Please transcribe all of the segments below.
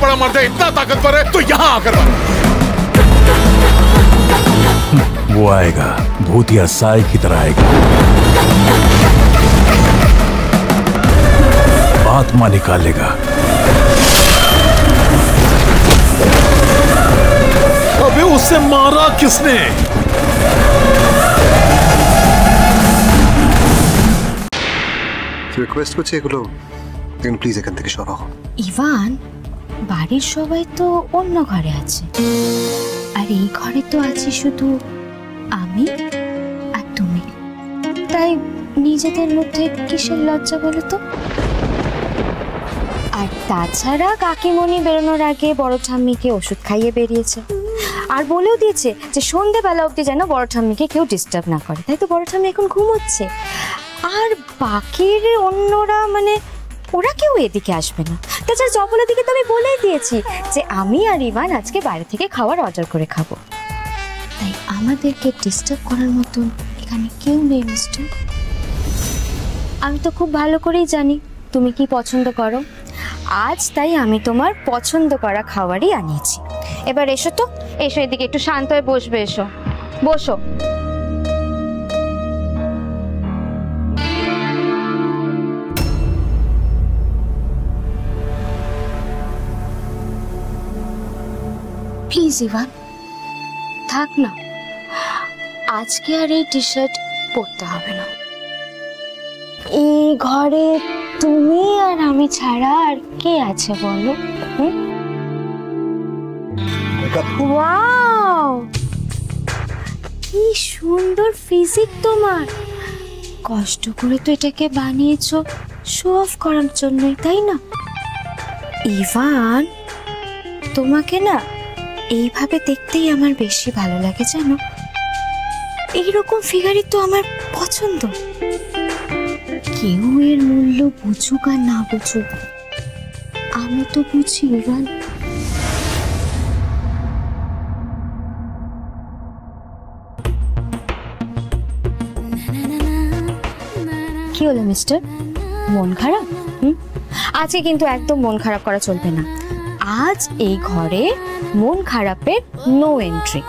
बड़ा मर्द है, इतना ताकतवर है, तो यहाँ आकर वो आएगा, भूतिया साई की तरह आएगा, आत्मा निकालेगा। अबे उससे मारा किसने? রিকোয়েস্ট করছি এগুলো কিন্তু প্লিজ এখান থেকে সরো। ইভান, বাড়ির সবাই তো অন্য ঘরে আছে, আর এই ঘরে তো আছি শুধু আমি আর তুমি, তাই নিজেদের মধ্যে কিসের লজ্জা বলো তো? আর তাছাড়া কাকিমণি বেরোনোর আগে বড় ঠাম্মিকে ওষুধ খাইয়ে বেরিয়েছে, আর বলেও দিয়েছে যে সন্ধেবেলা অবধি যেন বড় ঠাম্মিকে কেউ ডিস্টার্ব না করে, তাই তো বড় ঠাম্মি এখন ঘুমোচ্ছে। আর বাকির অন্যরা মানে ওরা কেউ এদিকে আসবে না। তাছাড়া জবলের দিকে তো আমি বলেই দিয়েছি যে আমি আর ইভান আজকে বাইরে থেকে খাবার অর্ডার করে খাবো, তাই আমাদেরকে ডিস্টার্ব করার মতন এখানে কেউ নেই মিস্টার। আমি তো খুব ভালো করেই জানি তুমি কি পছন্দ করো, আজ তাই আমি তোমার পছন্দ করা খাবারই আনিয়েছি। এবার এসো তো, এসো এদিকে, একটু শান্ত হয়ে বসবে, এসো বসো। প্লিজ ইভান থাক না, আজকে আর এই টি শার্ট পরতে হবে না। এই ঘরে তুমি আর আমি ছাড়া আর কে আছে বলো? ওয়াও, কি সুন্দর ফিজিক তোমার! কষ্ট করে তো এটাকে বানিয়েছো শো অফ করার জন্যই, তাই না? ইভান, তোমাকে না এইভাবে দেখতেই আমার বেশি ভালো লাগে জানো। এইরকম ফিগারই তো আমার পছন্দ। কেউ এর মূল্য বুঝুক আর না বুঝুক, আমি তো বুঝি ইভান। কি হলো মিস্টার, মন খারাপ? আজকে কিন্তু একদম মন খারাপ করা চলবে না। আজ এই ঘরে মন খারাপের নো এন্ট্রি।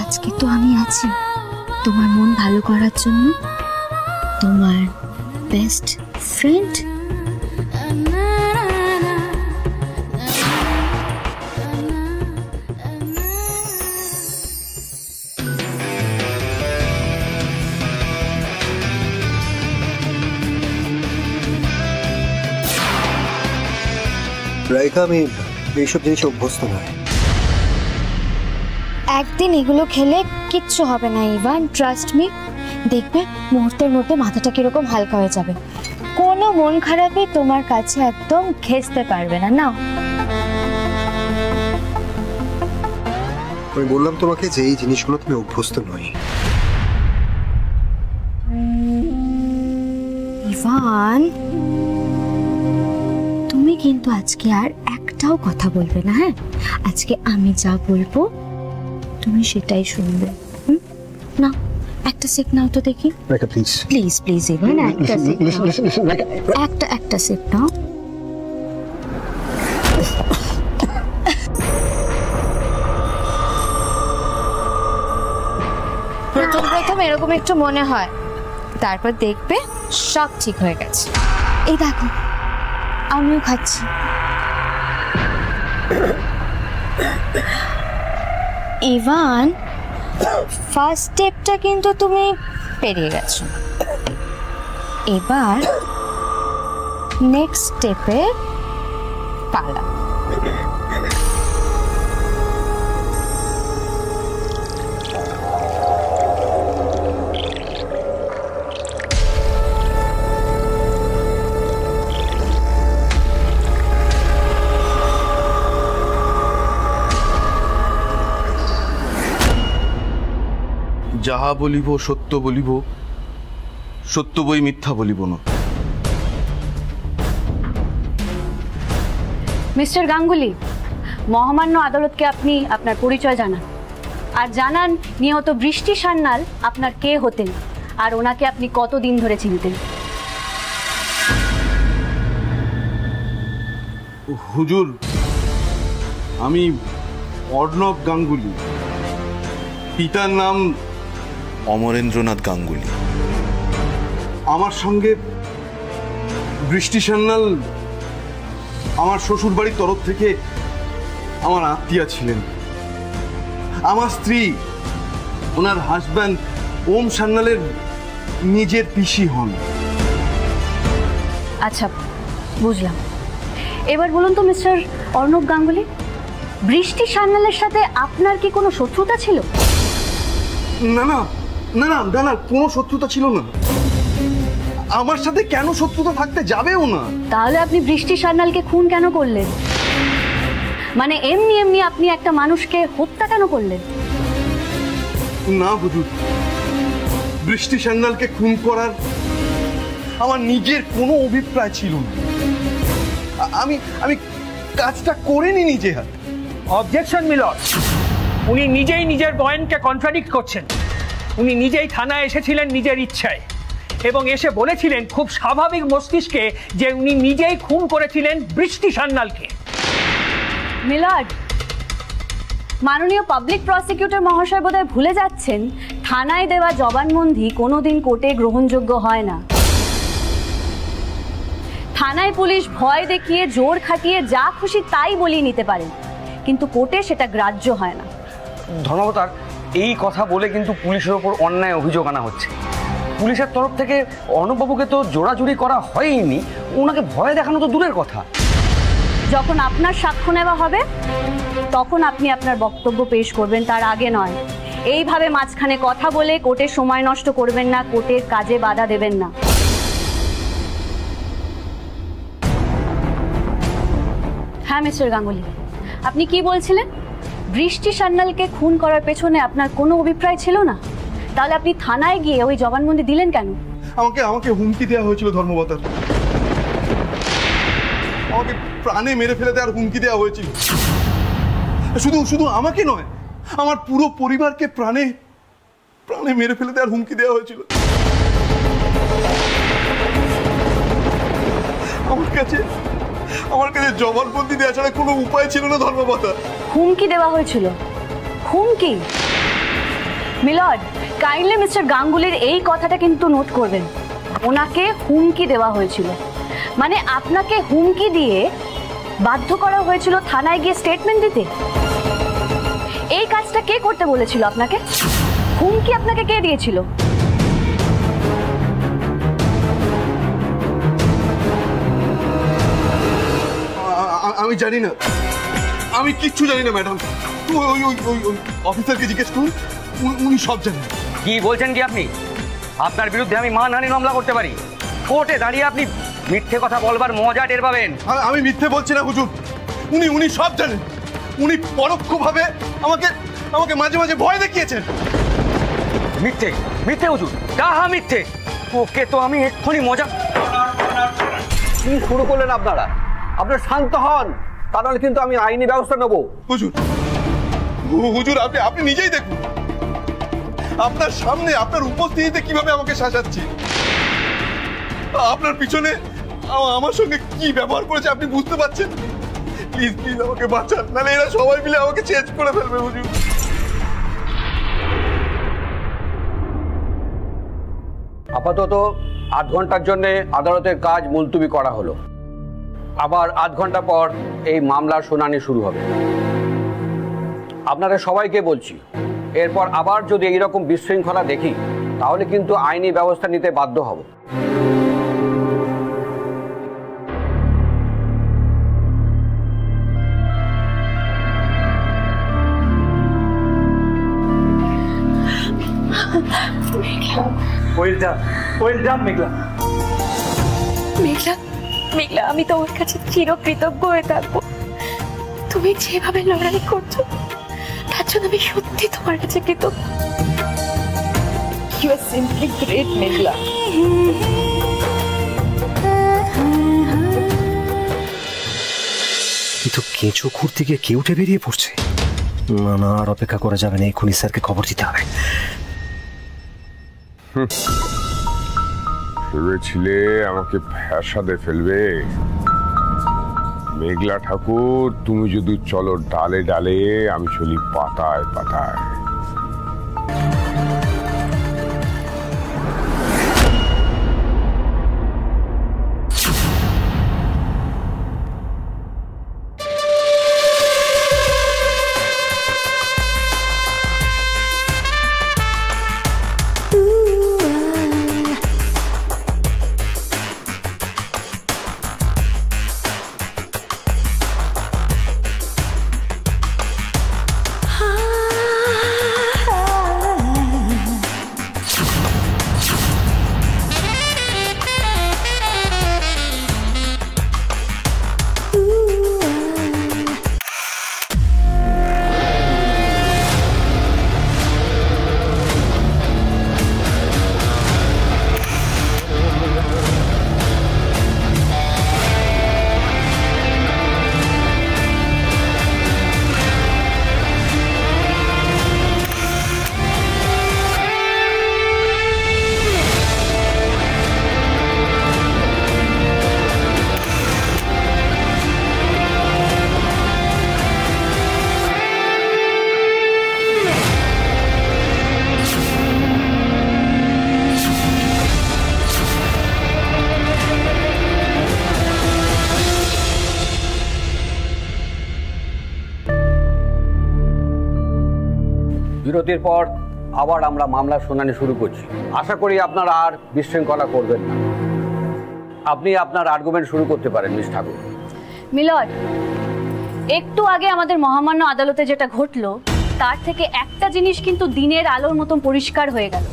আজকে তো আমি আছি তোমার মন ভালো করার জন্য, তোমার বেস্ট ফ্রেন্ড। রাইকা, আমি এইসব জিনিস অভ্যস্ত নয়। একদিন এগুলো খেলে কিচ্ছু হবে না ইভান, ট্রাস্ট মি। দেখবে মুহূর্তের মধ্যে মাথাটা কিরকম হালকা হয়ে যাবে। কোনো মন খারাপই তোমার কাছে একদম ঘেঁষতে পারবে না। না, আমি বললাম তোমাকে যে এই জিনিসগুলো তুমি অভ্যস্ত নয়। ইভান, তুমি কিন্তু আজকে আর একটাও কথা বলবে না, হ্যাঁ? আজকে আমি যা বলবো তুমি সেটাই শুনবে। না, একটা সিপ নাও তো দেখি। প্লিজ প্লিজ প্লিজ ইভান, একটা সিপ নাও, একটা সিপ নাও। প্রথম এরকম একটু মনে হয়, তারপর দেখবে সব ঠিক হয়ে গেছে। এই দেখো, আমিও খাচ্ছি। ইভান, ফার্স্ট স্টেপটা কিন্তু তুমি পেরিয়ে গেছো, এবার নেক্সট স্টেপে পালা। যাহা বলিব সত্য বলিব, সত্য বই মিথ্যা বলিব না। মিস্টার গাঙ্গুলি, মহামান্য আদালতকে আপনি আপনার পরিচয় জানান, আর জানান নিহত বৃষ্টি সান্যাল আপনার কে হতেন আর ওনাকে আপনি কতদিন ধরে চিনতেন। হুজুর, আমি অর্ণব গাঙ্গুলি, পিতার নাম অমরেন্দ্রনাথ গাঙ্গুলি। আমার সঙ্গে বৃষ্টি সান্যাল আমার শ্বশুর বাড়ির তরফ থেকে আমার আত্মীয়া ছিলেন। আমার স্ত্রী ওনার হাজব্যান্ড ওম সান্যালের নিজের পিসি হন। আচ্ছা, বুঝলাম। এবার বলুন তো মিস্টার অর্ণব গাঙ্গুলি, বৃষ্টি সান্যালের সাথে আপনার কি কোনো শত্রুতা ছিল? না না না না না না, কোনো শত্রুতা ছিল না। আমার সাথে কেন শত্রুতা থাকতে যাবেও না। তাহলে আপনি বৃষ্টি সান্যালকে খুন কেন করলেন? মানে এমনি এমনি আপনি একটা মানুষকে হত্যা কেন করলেন? না হুজুর, বৃষ্টি সান্যালকে খুন করার আমার নিজের কোনো অভিপ্রায় ছিল না। আমি কাজটা করিনি নিজে হাত। অবজেকশন মিলর্ড, উনি নিজেই নিজের বয়ানকে কন্ট্রাডিক্ট করছেন। উনি নিজেই থানায় এসেছিলেন নিজের ইচ্ছায় এবং এসে বলেছিলেন খুব স্বাভাবিক মস্তিষ্কে যে উনি নিজেই খুন করেছিলেন বৃষ্টি সান্যালকে। মিলর্ড, মাননীয় পাবলিক প্রসিকিউটর মহাশয় বোধহয় ভুলে যাচ্ছেন, থানায় দেওয়া জবানবন্দি কোনোদিন কোর্টে গ্রহণযোগ্য হয় না। থানায় পুলিশ ভয় দেখিয়ে জোর খাটিয়ে যা খুশি তাই বলিয়ে নিতে পারেন, কিন্তু কোর্টে সেটা গ্রাহ্য হয় না। ধর্মাবতার, এই কথা বলে কিন্তু পুলিশের ওপর অন্যায় অভিযোগ আনা হচ্ছে। পুলিশের তরফ থেকে অর্ণববাবুকে তো জোড়াজুড়ি করা হয়নি, ওনাকে ভয় দেখানো তো দূরের কথা। যখন আপনার সাক্ষ্য নেওয়া হবে তখন আপনি আপনার বক্তব্য পেশ করবেন, তার আগে নয়। এইভাবে মাঝখানে কথা বলে কোর্টের সময় নষ্ট করবেন না, কোর্টের কাজে বাধা দেবেন না। হ্যাঁ মিস্টার গাঙ্গুলি, আপনি কি বলছিলেন? বৃষ্টি সান্যালকে খুন করার পেছনে আপনার কোনো অভিপ্রায় ছিল না? তাহলে আপনি থানায় গিয়ে ওই জবানবন্দি দিলেন কেন? আমাকে হুমকি দেওয়া হয়েছিল ধর্মবতার। আমাকে প্রাণে মেরে ফেলে দেওয়ার হুমকি দেওয়া হয়েছিল। শুধু আমাকে নয়, আমার পুরো পরিবারকে প্রাণে মেরে ফেলে দেওয়ার হুমকি দেওয়া হয়েছিল। আমার কাছে জবানবন্দি দেওয়া ছাড়া কোনো উপায় ছিল না ধর্মবতা। হুমকি দেওয়া হয়েছিল? হুমকি? মিলর্ড, কাইন্ডলি মিস্টার গাঙ্গুলির এই কথাটা কিন্তু নোট করবেন। ওনাকে হুমকি দেওয়া হয়েছিল, মানে আপনাকে হুমকি দিয়ে বাধ্য করা হয়েছিল থানায় গিয়ে স্টেটমেন্ট দিতে। এই কাজটা কে করতে বলেছিল আপনাকে? হুমকি আপনাকে কে দিয়েছিল? আমি জানি না, আমি কিচ্ছু জানি না ম্যাডাম। ওই অফিসারকে জিজ্ঞেস করুন, উনি সব জানেন। কি বলছেন কি আপনি? আপনার বিরুদ্ধে আমি মানহানি মামলা করতে পারি। কোর্টে দাঁড়িয়ে আপনি মিথ্যে কথা বলবার মজা টের পাবেন। আমি মিথ্যে বলছি না হুজুর, উনি সব জানেন। উনি পরোক্ষভাবে আমাকে মাঝে মাঝে ভয় দেখিয়েছেন। মিথ্যে? মিথ্যে হুজুর, ডাহা মিথ্যে। ওকে তো আমি এক্ষুনি মজা। কি শুরু করলেন আপনারা? আপনার শান্ত হন, তা নাহলে কিন্তু আমি আইনি ব্যবস্থা নেব। হুজুর আপনি নিজেই দেখুন, আপনার সামনে আপনার উপস্থিতিতে কিভাবে আমাকে শাসাচ্ছি। আপনার পিছনে আমার সঙ্গে কি ব্যবহার করেছে আপনি বুঝতে পারছেন? প্লিজ প্লিজ আমাকে বাঁচান, নাহলে এরা সবাই মিলে আমাকে চেঞ্জ করে ফেলবে হুজুর। আপাতত 8 ঘন্টার জন্য আদালতের কাজ মুলতবি করা হলো। আবার 8 ঘন্টা পর এই মামলার শুনানি শুরু হবে। আপনাদের সবাইকে বলছি, এরপর আবার যদি এইরকম বিশৃঙ্খলা দেখি তাহলে কিন্তু আইনি ব্যবস্থা নিতে বাধ্য হব। মেঘলা, আমি তোমার কাছে চিরকৃতজ্ঞ হয়ে থাকবো। তুমি যেভাবে লড়াই করছো তার জন্য আমি সত্যি তোমার কাছে কৃতজ্ঞ। You are simply great, মেঘলা। কিন্তু কেঁচো খুঁড়তে গিয়ে কে উঠে বেরিয়ে পড়ছে। না আর অপেক্ষা করা যাবে না, এক্ষুনি স্যারকে খবর দিতে হবে। ভেবেছিলে আমাকে ফ্যাসাদে ফেলবে? মেঘলা ঠাকুর, তুমি যদি চলো ডালে ডালে, আমি চলি পাতায় পাতায়। বিরতির পর আবার আমরা মামলার শুনানি শুরু করছি। আশা করি আপনারা আর বিশৃঙ্খলা করবেন না। আপনি আপনার আর্গুমেন্ট শুরু করতে পারেন মিস ঠাকুর। মিলর্ড, একটু আগে আমাদের মহামান্য আদালতে যেটা ঘটলো তার থেকে একটা জিনিস কিন্তু দিনের আলোর মতন পরিষ্কার হয়ে গেল।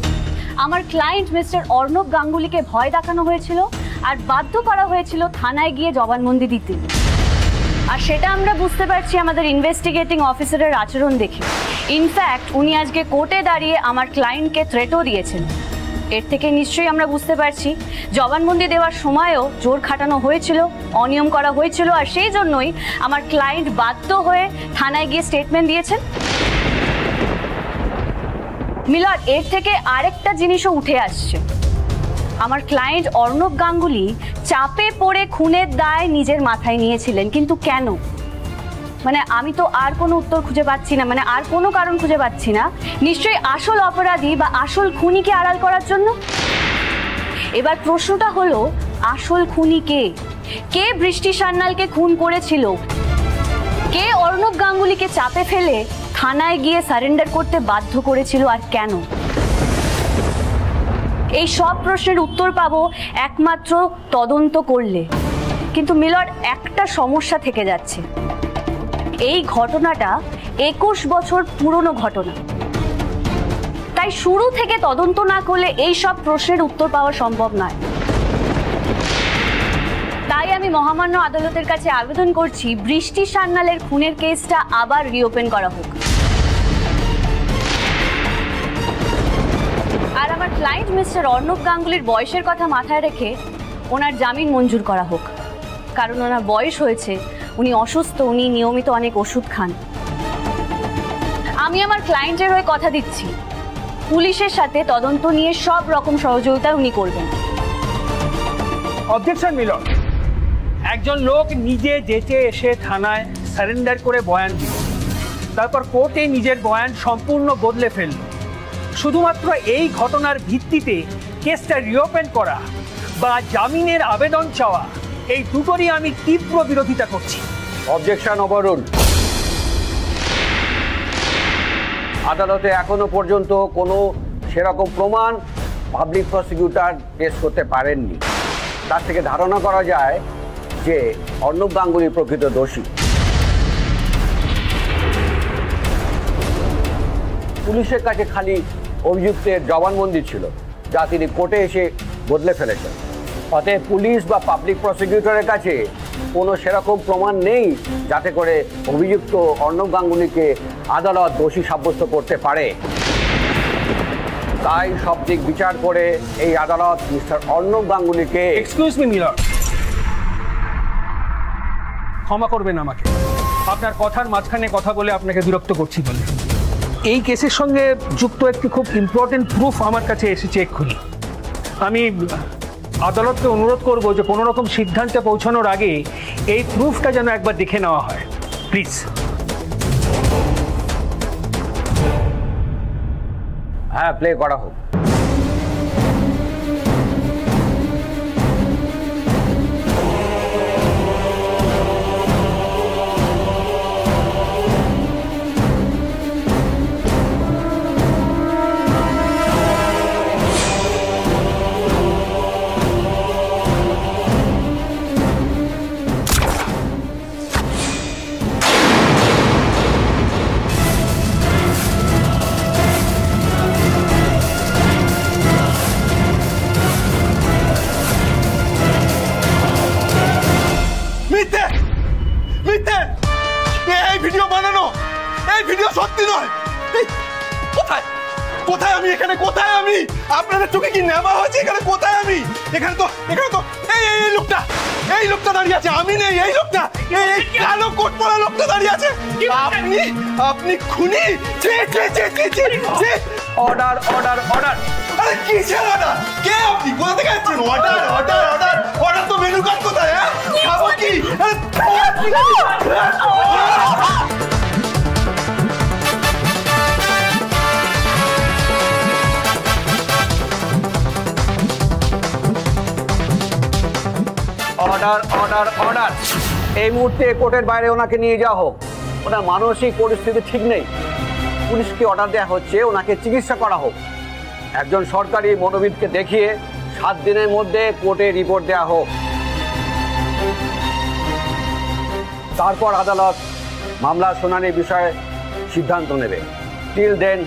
আমার ক্লায়েন্ট মিস্টার অর্ণব গাঙ্গুলিকে ভয় দেখানো হয়েছিল আর বাধ্য করা হয়েছিল থানায় গিয়ে জবানবন্দি দিতে। আর সেটা আমরা বুঝতে পারছি আমাদের ইনভেস্টিগেটিং অফিসারের আচরণ দেখে। ইনফ্যাক্ট উনি আজকে কোর্টে দাঁড়িয়ে আমার ক্লায়েন্টকে থ্রেটও দিয়েছেন। এর থেকে নিশ্চয়ই আমরা বুঝতে পারছি জবানবন্দি দেওয়ার সময়ও জোর খাটানো হয়েছিল, অনিয়ম করা হয়েছিল, আর সেই জন্যই আমার ক্লায়েন্ট বাধ্য হয়ে থানায় গিয়ে স্টেটমেন্ট দিয়েছেন। মিলর্ড, এর থেকে আরেকটা জিনিসও উঠে আসছে। আমার ক্লায়েন্ট অর্ণব গাঙ্গুলি চাপে পড়ে খুনের দায় নিজের মাথায় নিয়েছিলেন, কিন্তু কেন? মানে আমি তো আর কোনো উত্তর খুঁজে পাচ্ছি না, মানে আর কোনো কারণ খুঁজে পাচ্ছি না। নিশ্চয়ই আসল অপরাধী বা আসল খুনিকে আড়াল করার জন্য। এবার প্রশ্নটা হলো, আসল খুনি কে? কে বৃষ্টি সান্যালকে খুন করেছিল? কে অর্ণব গাঙ্গুলিকে চাপে ফেলে থানায় গিয়ে সারেন্ডার করতে বাধ্য করেছিল, আর কেন? এই সব প্রশ্নের উত্তর পাবো একমাত্র তদন্ত করলে। কিন্তু মিলর্ড, একটা সমস্যা থেকে যাচ্ছে। এই ঘটনাটা 21 বছর পুরনো ঘটনা, তাই শুরু থেকে তদন্ত না করলে এই সব প্রশ্নের উত্তর পাওয়া সম্ভব নয়। তাই আমি মহামান্য আদালতের কাছে আবেদন করছি বৃষ্টি সান্যালের খুনের কেসটা আবার রিওপেন করা হোক। আর আমার ক্লায়েন্ট মিস্টার অর্ণব গাঙ্গুলির বয়সের কথা মাথায় রেখে ওনার জামিন মঞ্জুর করা হোক। কারণ ওনার বয়স হয়েছে, উনি অসুস্থ, উনি নিয়মিত অনেক ওষুধ খান। আমি আমার ক্লায়েন্টের হয়ে কথা দিচ্ছি, পুলিশের সাথে তদন্ত নিয়ে সব রকম সহযোগিতা উনি করবেন। অবজেকশন মিলর্ড, একজন লোক নিজে যেচে এসে থানায় সারেন্ডার করে বয়ান দিল, তারপর কোর্টে নিজের বয়ান সম্পূর্ণ বদলে ফেলল। শুধুমাত্র এই ঘটনার ভিত্তিতে কেসটা রিওপেন করা বা জামিনের আবেদন চাওয়া, এই দুটোরই আমি তীব্র বিরোধিতা করছি। Objection overruled. আদালতে এখনো পর্যন্ত কোনো সেরকম প্রমাণ পাবলিক প্রসিকিউটর পেশ করতে পারেননি। তার থেকে ধারণা করা যায় যে অর্ণব গাঙ্গুলি প্রকৃত দোষী। পুলিশের কাছে খালি অভিযুক্তের জবানবন্দি ছিল, যা তিনি কোর্টে এসে বদলে ফেলেছেন। অতএব পুলিশ বা পাবলিক প্রসিকিউটরের কাছে কোনো সেরকম প্রমাণ নেই যাতে করে অভিযুক্ত অর্ণব গাঙ্গুলিকে আদালত দোষী সাব্যস্ত করতে পারে। তাই সব দিক বিচার করে এই আদালত মিস্টার অর্ণব গাঙ্গুলিকে। এক্সকিউজ মি মিলর্ড, ক্ষমা করবেন আমাকে, আপনার কথার মাঝখানে কথা বলে আপনাকে বিরক্ত করছি বলে। এই কেসের সঙ্গে যুক্ত একটি খুব ইম্পর্টেন্ট প্রুফ আমার কাছে এসেছে এক্ষুনি। আমি আদালতকে অনুরোধ করব যে কোনো রকম সিদ্ধান্তে পৌঁছানোর আগে এই প্রুফটা যেন একবার দেখে নেওয়া হয়, প্লিজ। হ্যাঁ, প্লে করা হোক। সত্যি নয়। কোথায় কোথায় আমি এখানে? কোথায় আমি? আপনাদের চোখে কি নেওয়া হয়েছে? এখানে কোথায় আমি? এখানে তো এই লোকটা দাঁড়িয়ে আছে। আমি নেই, এই লোকটা, এই কালো কোট পরা লোকটা দাঁড়িয়ে আছে। আপনি খুনি? Order order order. আরে কিসের অর্ডার? কে আপনি? কোথা থেকে আসছেন? অর্ডার অর্ডার অর্ডার অর্ডার তো মেনু কার্ড কোথায়? হ্যাঁ, খাবো কি? Order order order. এই মুহূর্তে কোর্টের বাইরে ওনাকে নিয়ে যাওয়া হোক। ওনার মানসিক পরিস্থিতি ঠিক নেই। পুলিশকে অর্ডার দেওয়া হচ্ছে ওনাকে চিকিৎসা করা হোক। একজন সরকারি মনোবিদকে দেখিয়ে 7 দিনের মধ্যে কোর্টে রিপোর্ট দেওয়া হোক। তারপর আদালত মামলার শুনানির বিষয়ে সিদ্ধান্ত নেবে। Till then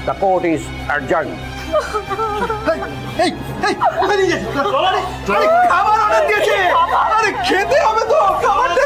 the court is adjourn. খাবার অর্ডার দিয়েছে। আরে খেতে হবে তো, খাবারটা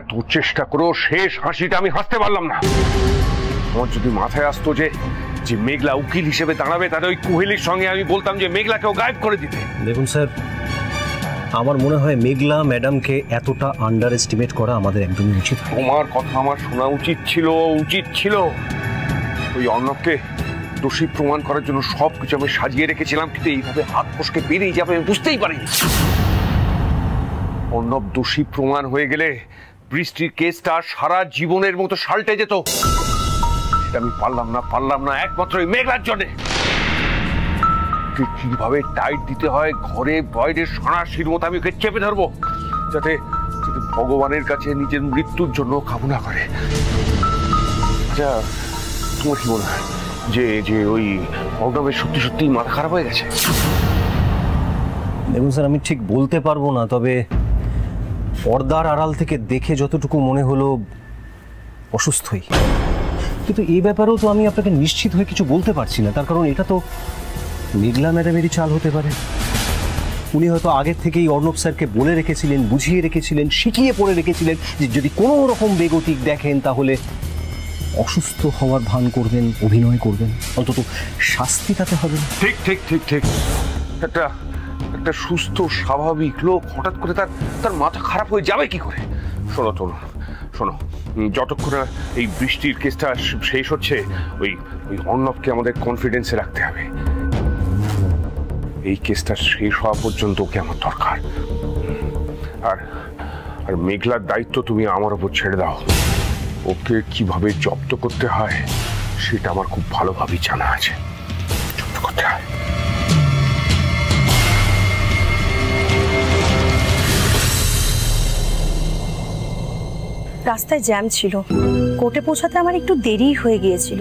এত চেষ্টা করেও শেষ হাসিটা আমি হাসতে পারলাম না। আমার যদি মাথায় আসতো যে মেঘলা উকিল হিসেবে দাঁড়াবে, তাহলে ওই কোহেলির সঙ্গে আমি বলতাম যে মেঘলাকেও গায়েব করে দিতে। দেখুন স্যার, আমার মনে হয় মেঘলা ম্যাডামকে এতটা আন্ডার এস্টিমেট করা আমাদের একদমই উচিত। তোমার কথা আমার শোনা উচিত ছিল। ওই অর্ণবকে দোষী প্রমাণ করার জন্য সবকিছু আমি সাজিয়ে রেখেছিলাম, কিন্তু এইভাবে হাত ফসকে বেরিয়ে যাবে আমি বুঝতেই পারিনি। অর্ণব দোষী প্রমাণ হয়ে গেলে বৃষ্টির কেসটা সারা জীবনের মতো সাল্টে যেত। আমি পারলাম না একমাত্র মেঘলার জন্য। কিভাবে টাইট দিতে হয় ঘরে বাইরে সাঁড়াশির মতো আমি ওকে চেপে ধরবো, যাতে ভগবানের কাছে নিজের মৃত্যুর জন্য কামনা করে। আচ্ছা, তোমার কি মনে হয় যে ওই অর্ণবের সত্যি মাথা খারাপ হয়ে গেছে? দেখুন স্যার, আমি ঠিক বলতে পারবো না, তবে পর্দার আড়াল থেকে দেখে যতটুকু মনে হলো অসুস্থই। কিন্তু এই ব্যাপারেও তো আমি আপনাকে নিশ্চিত হয়ে কিছু বলতে পারছি না, তার কারণ এটা তো মেঘলা ম্যাডামেরই চাল হতে পারে। উনি হয়তো আগের থেকেই অর্ণব স্যারকে বলে রেখেছিলেন, বুঝিয়ে রেখেছিলেন, শিখিয়ে পড়ে রেখেছিলেন যে যদি কোনো রকম বেগতিক দেখেন তাহলে অসুস্থ হওয়ার ভান করবেন, অভিনয় করবেন, অন্তত শাস্তি তাতে হবে না। ঠিক। একটা সুস্থ স্বাভাবিক লোক হঠাৎ করে তার মাথা খারাপ হয়ে যাবে কি করে? শোনো, যতক্ষণ এই বৃষ্টির কেসটা শেষ হচ্ছে ওই অর্ণবকে আমাদের কনফিডেন্সে রাখতে হবে। এই কেসটা শেষ হওয়া পর্যন্ত ওকে আমার দরকার। আর মেঘলার দায়িত্ব তুমি আমার উপর ছেড়ে দাও। ওকে কিভাবে জব্দ করতে হয় সেটা আমার খুব ভালোভাবেই জানা আছে। জব্দ করতে হয়। রাস্তায় জ্যাম ছিল, কোর্টে পৌঁছাতে আমার একটু দেরি হয়ে গিয়েছিল।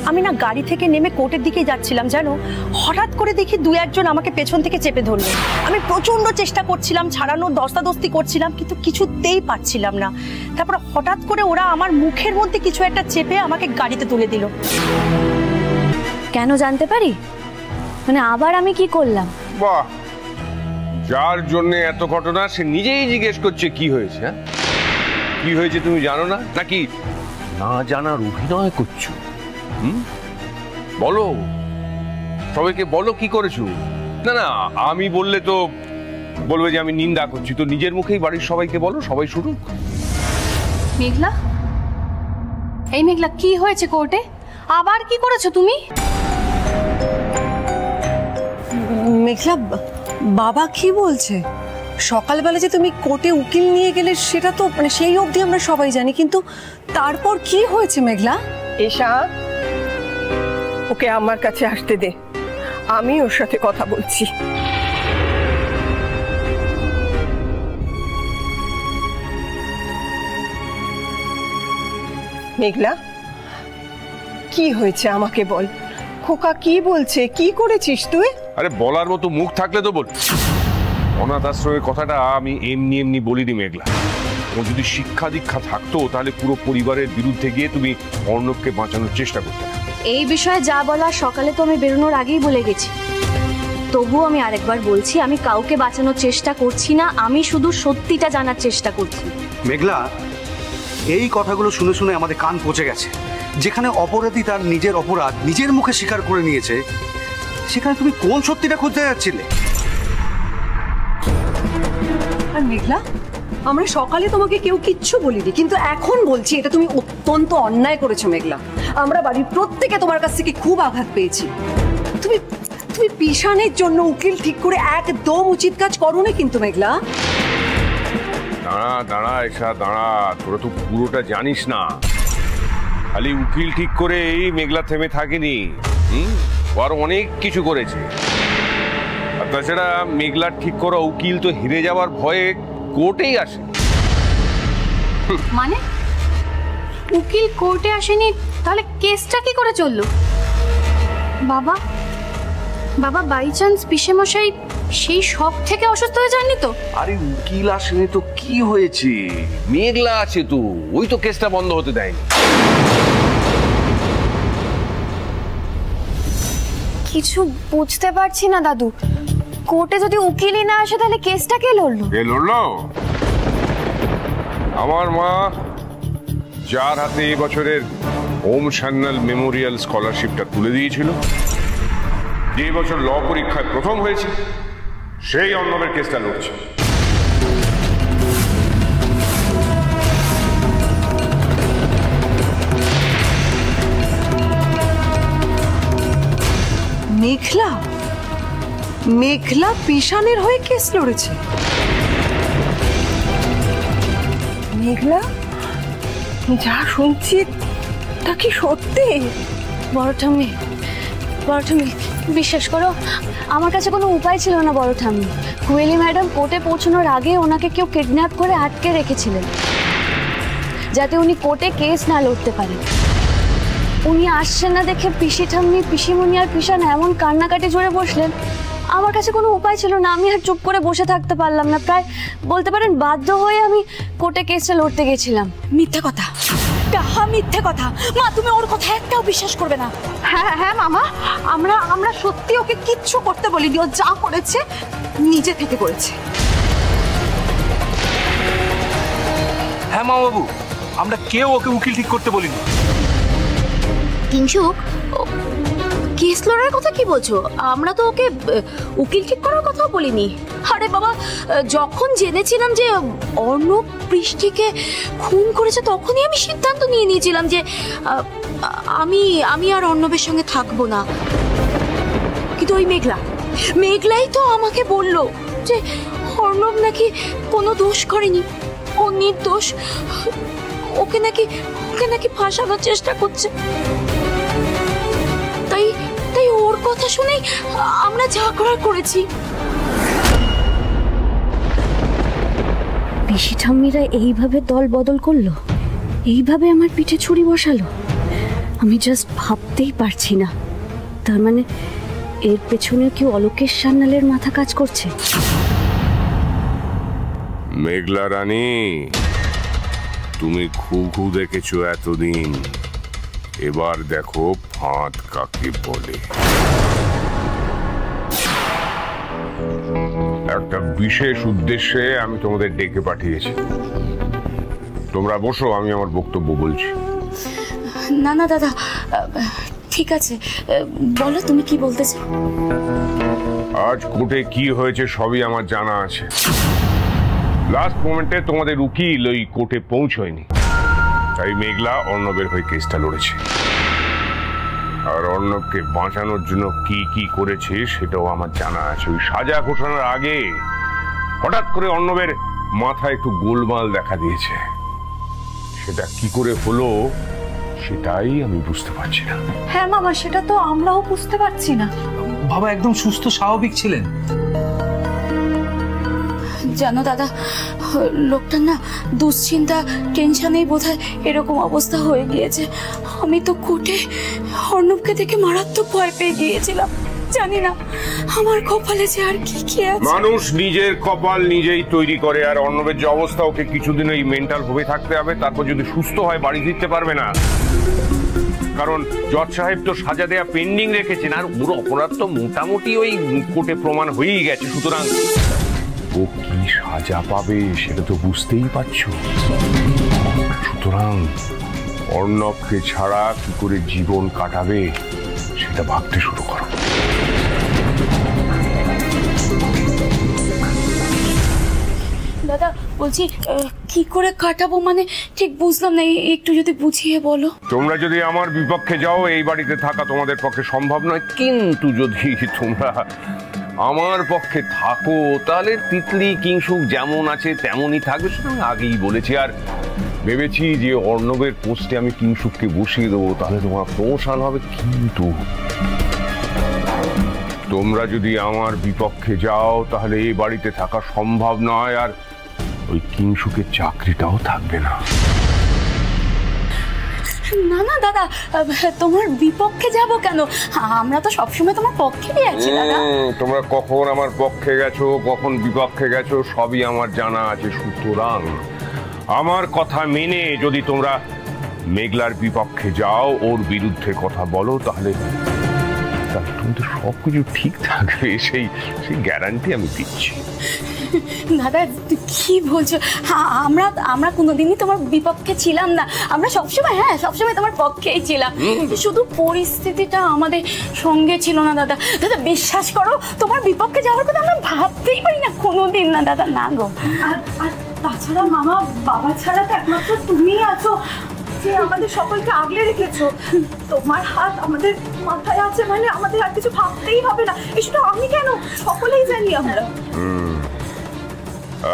আমি না গাড়ি থেকে নেমে কোর্টের দিকেই যাচ্ছিলাম, জানো, হঠাৎ করে দেখি 2-1 আমাকে পেছন থেকে চেপে ধরলো। আমি প্রচন্ড চেষ্টা করছিলাম ছাড়ানোর, দস্তাদস্তি করছিলাম, কিন্তু কিছুতেই পারছিলাম না। তারপর হঠাৎ করে ওরা আমার মুখের মধ্যে কিছু একটা চেপে আমাকে গাড়িতে তুলে দিল। কেন জানতে পারি? মানে আবার আমি কি করলাম? বাহ, যার জন্য এত ঘটনা সে নিজেই জিজ্ঞেস করছে কি হয়েছে। হ্যাঁ, কি হয়েছে তুমি জানো না, নাকি না জানার অভিনয় করছো? বলো, সবাইকে বলো কি করেছো। না না, আমি বললে তো বলবে যে আমি নিন্দা করছি, তো নিজের মুখেই বাড়ির সবাইকে বলো, সবাই শুনুক। মেঘলা, এই মেঘলা, কি হয়েছে কোর্টে? আবার কি করেছো তুমি? মেঘলা, বাবা কি বলছে? সকালবেলা যে তুমি কোর্টে উকিল নিয়ে গেলে সেটা তো মানে সেই অবধি আমরা সবাই জানি, কিন্তু তারপর কি হয়েছে মেঘলা? এশা, ওকে আমার কাছে আসতে দে, আমি ওর সাথে কথা বলছি। মেঘলা, কি হয়েছে আমাকে বল। খোকা কি বলছে, কি করেছিস তুই? আরে বলার মতো মুখ থাকলে তো বল। অনাথ আশ্রমের কথাটা আমি এমনি এমনি বলিনি মেঘলা। তোমার যদি শিক্ষা দীক্ষা থাকতো তাহলে পুরো পরিবারের বিরুদ্ধে গিয়ে তুমি অর্ণবকে বাঁচানোর চেষ্টা করতে। এই বিষয়ে যা বলা সকালে তো আমি বেরোনোর আগেই বলে গেছি। তবুও আমি আরেকবার বলছি, আমি কাউকে বাঁচানোর চেষ্টা করছি না, আমি শুধু সত্যিটা জানার চেষ্টা করছি। মেঘলা, এই কথাগুলো শুনে শুনে আমাদের কান পচে গেছে। যেখানে অপরাধী তার নিজের অপরাধ নিজের মুখে স্বীকার করে নিয়েছে, সেখানে তুমি কোন সত্যিটা খুঁজতে যাচ্ছিলে? আর মেঘলা, আমরা সকালে তোমাকে কেউ কিচ্ছু বলিনি, কিন্তু এখন বলছি এটা তুমি অত্যন্ত অন্যায় করেছো মেঘলা। আমরা বাড়ির প্রত্যেকে তোমার কাছ থেকে খুব আঘাত পেয়েছি। তুমি তুমি পিশানের জন্য উকিল ঠিক করে একদম উচিত কাজ করো না কিন্তু মেঘলা। দাঁড়া দাঁড়া এসা দাঁড়া, তোরা তো পুরোটা জানিস না। খালি উকিল ঠিক করে এই মেঘলা থেমে থাকেনি, আর অনেক কিছু করেছে। আর তাছাড়া মেঘলা ঠিক করা উকিল তো হেরে যাওয়ার ভয়ে কোর্টেই আসে। মানে উকিল কোর্টে আসেনি, তাহলে কেসটা কি করে চললো? বাবা বাবা বাই চান্স পিসে মশাই সেই সব থেকে অসুস্থ হয়ে যাননি তো? আরে উকিল আসেনি তো কি হয়েছে, মেঘলা আছে তো, ওই তো কেসটা বন্ধ হতে দেয়নি। কিছু বুঝতে পারছি না দাদু, কোর্টে যদি উকিলই না আসে তাহলে কেসটা কে লড়লো? কে লড়লো? আমার মা, যার হাতে এই বছরের ওম সান্যাল মেমোরিয়াল স্কলারশিপটা তুলে দিয়েছিল, যে বছর ল পরীক্ষায় প্রথম হয়েছে, সেই অর্ণবের কেসটা লড়ছে। মেঘলা, মেঘলা পিশানের হয়ে কেস লড়েছে? মেঘলা, যা শুনছি তা কি সত্যি? বড় ঠাম্মি, বিশ্বাস করো, আমার কাছে কোনো উপায় ছিল না বড় ঠাম্মি। কুয়েলি ম্যাডাম কোর্টে পৌঁছানোর আগে ওনাকে কেউ কিডন্যাপ করে আটকে রেখেছিলেন, যাতে উনি কোর্টে কেস না লড়তে পারেন। উনি আসছেন না দেখে পিসি ঠাম্মি, পিসিমণি আর পিসান এমন কান্নাকাটি জোরে বসলেন, আমার কাছে কোনো উপায় ছিল না। আমি আর চুপ করে বসে থাকতে পারলাম না, প্রায় বলতে পারেন বাধ্য হয়ে আমি কোর্টে কেসটা লড়তে গেছিলাম। মিথ্যে কথা, মিথ্যে কথা মা, তুমি ওর কথা একটাও বিশ্বাস করবে না। হ্যাঁ হ্যাঁ মামা, আমরা সত্যি ওকে কিচ্ছু করতে বলিনি, ও যা করেছে নিজে থেকে করেছে। হ্যাঁ মা বাবু, আমরা কেউ ওকে উকিল ঠিক করতে বলিনি। কিংশুক, কেস লড়ার কথা কি বলছো? আমরা তো ওকে উকিল ঠিক করার কথাও বলিনি। আরে বাবা, যখন জেনেছিলাম যে অর্ণব বৃষ্টিকে খুন করেছে, তখনই আমি সিদ্ধান্ত নিয়ে নিয়েছিলাম যে আমি আর অর্ণবের সঙ্গে থাকবো না। কিন্তু ওই মেঘলাই তো আমাকে বললো যে অর্ণব নাকি কোনো দোষ করেনি, ও নির্দোষ, ওকে নাকি ফাঁসানোর চেষ্টা করছে। তাই ওর কথা শুনেই আমরা যা করার করেছি। পিসি ঠাম্মিরা এইভাবে দল বদল করলো, এইভাবে আমার পিঠে ছুরি বসালো, আমি জাস্ট ভাবতেই পারছি না। তার মানে এর পেছনে কি অলোকেশ সান্যালের মাথা কাজ করছে? মেঘলা রানী, তুমি ঘুঘু দেখেছো এতদিন, এবার দেখো ফাঁদ কাকে বলে। একটা বিশেষ উদ্দেশ্যে আমি তোমাদের ডেকে পাঠিয়েছি। তোমরা বসো, আমি আমার বক্তব্য বলছি। না না দাদা, ঠিক আছে, বলো তুমি কি বলতে চাও। আজ কোর্টে কি হয়েছে সবই আমার জানা আছে। লাস্ট মোমেন্টে তোমাদের উকিল ওই কোর্টে পৌঁছয়নি, তাই মেঘলা অর্ণবের হয়ে কেসটা লড়েছে। আর অর্ণবকে বাঁচানোর জন্য কি কি করেছে সেটাও আমার জানা আছে। ওই সাজা ঘোষণার আগে হঠাৎ করে অর্ণবের মাথায় একটু গোলমাল দেখা দিয়েছে। সেটা কি করে হলো সেটাই আমি বুঝতে পারছি না। হ্যাঁ মামা, সেটা তো আমরাও বুঝতে পারছি না। বাবা একদম সুস্থ স্বাভাবিক ছিলেন। জানো দাদা, লোকটার না দুশ্চিন্তা টেনশনেই বোধহয় এরকম অবস্থা হয়ে গিয়েছে। আমি তো কোর্টে অর্ণবকে দেখে মারাত্মক ভয় পেয়ে গিয়েছিলাম। জানি না আমার কপালে যে আর কি কি আছে। মানুষ নিজের কপাল নিজেই তৈরি করে। আর অর্ণবের যে অবস্থা, ওকে কিছুদিন ওই মেন্টাল ভাবে থাকতে হবে, তারপর যদি সুস্থ হয় বাড়ি ফিরতে পারবে না। কারণ জজ সাহেব তো সাজা দেয়া পেন্ডিং রেখেছেন, আর ওর অপরাধ তো মোটামুটি ওই কোর্টে প্রমাণ হয়েই গেছে। সুতরাং ও কি সাজা পাবে সেটা তো বুঝতেই পারছো। সুতরাং অর্ণবকে ছাড়া কি করে জীবন কাটাবে সেটা ভাবতে শুরু করো। দাদা বলছি, কি করে কাটাবো মানে ঠিক বুঝলাম না, একটু যদি বুঝিয়ে বলো। তোমরা যদি আমার বিপক্ষে যাও এই বাড়িতে থাকা তোমাদের পক্ষে সম্ভব নয়, কিন্তু যদি তোমরা আমার পক্ষে থাকো তাহলে তিতলি কিংসুক যেমন আছে তেমনই থাকবে, সেটা আমি আগেই বলেছি। আর ভেবেছি যে অর্ণবের পোস্টে আমি কিংসুককে বসিয়ে দেবো, তাহলে তোমার প্রমোশন হবে। কিন্তু তোমরা যদি আমার বিপক্ষে যাও তাহলে এই বাড়িতে থাকা সম্ভব নয়, আর ওই কিংসুকের চাকরিটাও থাকবে না। না না দাদা, তোমার বিপক্ষে যাব কেন? আমরা তো সবসময় তোমার পক্ষেই আছি দাদা। তোমরা কখন আমার পক্ষে গেছো কখন বিপক্ষে গেছো সবই আমার জানা আছে। সুতরাং আমার কথা মেনে যদি তোমরা মেঘলার বিপক্ষে যাও, ওর বিরুদ্ধে কথা বলো, তাহলে তোমাদের সবকিছু ঠিক থাকবে, সেই গ্যারান্টি আমি দিচ্ছি। দাদা কি বলছো? আমরা কোনোদিনই তোমার বিপক্ষে ছিলাম না। আমরা সবসময় তোমার পক্ষেই ছিলাম। শুধু পরিস্থিতিটা আমাদের সঙ্গে ছিল না দাদা। দাদা বিশ্বাস করো, তোমার বিপক্ষে যাওয়ার কথা আমরা ভাবতেই পারি না কোনোদিন না দাদা। না গো, আর তাছাড়া মামা, বাবা ছাড়া তো একমাত্র তুমিই আছো যে আমাদের সকলকে আগলে রেখেছো। তোমার হাত আমাদের মাথায় আছে মানে আমাদের আর কিছু ভাবতেই হবে না। এই শুধু আমি কেন, সকলেই জানি আমরা।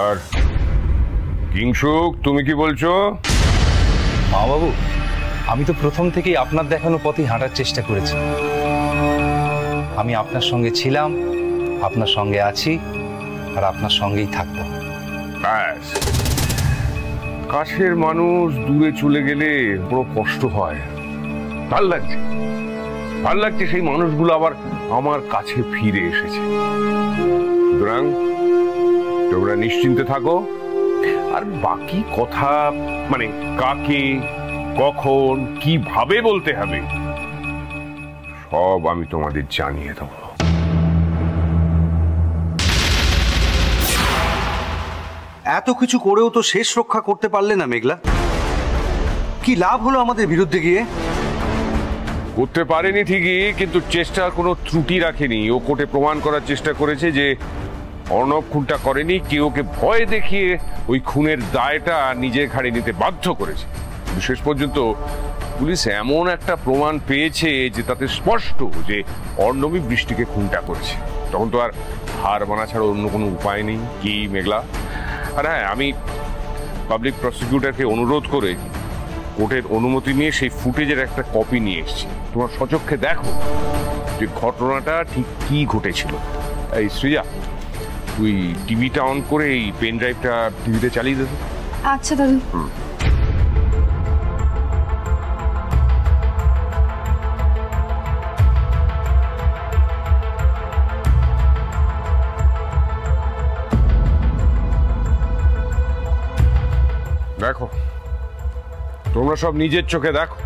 আর কিংসুক তুমি কি বলছো? মা বাবু, আমি তো প্রথম থেকেই আপনার দেখানো পথেই হাঁটার চেষ্টা করেছি। আমি আপনার সঙ্গে ছিলাম, আপনার সঙ্গে আছি, আর আপনার সঙ্গেই থাকবো। ব্যাস, কাছের মানুষ দূরে চলে গেলে বড় কষ্ট হয়। ভাল লাগছে সেই মানুষগুলো আবার আমার কাছে ফিরে এসেছে। সুতরাং তোমরা নিশ্চিন্তে থাকো। আর বাকি কথা মানে কাকে কখন কিভাবে বলতে হবে সব আমি তোমাদের জানিয়ে দেবো। এত কিছু করেও তো শেষ রক্ষা করতে পারলে না মেঘলা। কি লাভ হলো আমাদের বিরুদ্ধে গিয়ে? করতে পারেনি ঠিকই, কিন্তু চেষ্টার কোনো ত্রুটি রাখেনি। ও কোর্টে প্রমাণ করার চেষ্টা করেছে যে অর্ণব খুনটা করেনি, কেউ ওকে ভয় দেখিয়ে ওই খুনের দায়টা নিজের ঘাড়ে নিতে বাধ্য করেছে। কিন্তু শেষ পর্যন্ত পুলিশ এমন একটা প্রমাণ পেয়েছে যে তাতে স্পষ্ট যে অর্ণবই বৃষ্টিকে খুনটা করেছে। তখন তো আর হার মানা ছাড়া অন্য কোনো উপায় নেই। কি মেঘলা? আর হ্যাঁ, আমি পাবলিক প্রসিকিউটরকে অনুরোধ করে কোর্টের অনুমতি নিয়ে সেই ফুটেজের একটা কপি নিয়ে এসেছি। তোমার সচক্ষে দেখো যে ঘটনাটা ঠিক কি ঘটেছিল। এই শ্রীজা, তুই টিভিটা অন করে এই পেন ড্রাইভটা টিভিতে চালিয়ে দেবে। আচ্ছা দাদু। দেখো, তোমরা সব নিজের চোখে দেখো।